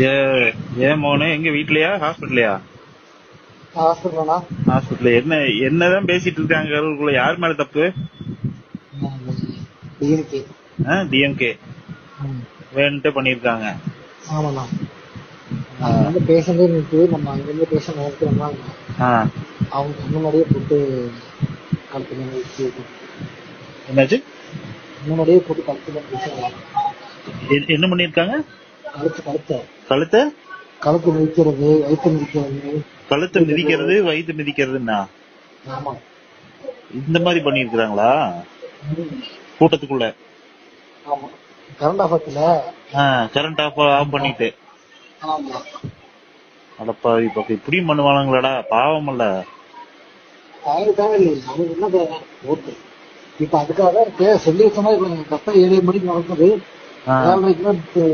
ஏ ஏன் மோனே எங்க வீட்லயா ஹாஸ்பிட்டலையா? ஹாஸ்பிட்டலா? ஹாஸ்பிட்டல் என்னதான் பேசிட்டு இருக்காங்க அவங்களுக்குள்ள? யார் மேல தப்பு? டிஎம்கே. டிஎம்கே வேணுட்டே பண்ணிருக்காங்க. ஆமாண்ணா. அங்கிருந்து பேஷண்டே நிறுத்து, நம்ம அங்கிருந்து பேஷண்ட் நிறுத்துறோம்னா அவங்க முன்னாடியே போட்டு கழுத்துல வச்சு என்னாச்சு? முன்னாடியே போட்டு கழுத்துல வச்சு என்ன பண்ணிருக்காங்க? கழுத்தை கழுத்து மிதிக்கிறது, வயிற்று மிதிக்கிறது. கழுத்தை மிதிக்கிறது, வயிற்று மிதிக்கிறதுன்னா ஆமா, இந்த மாதிரி பண்ணிருக்காங்களா கூட்டத்துக்குள்ள? ஆமா, கரண்ட் ஆஃபர்ல கரண்ட் ஆஃப் பண்ணிட்டு. ஆமா, அடப்பாவி பக்கம் இப்படியும் பண்ணுவானுங்களாடா, பாவம் இல்ல. அவங்களுக்காக இல்லை, அவங்களுக்கு என்ன தேவை ஓட்டு. இப்ப அதுக்காக சொல்லி வச்ச மாதிரி 7 மணிக்கு நடக்குது, 7:30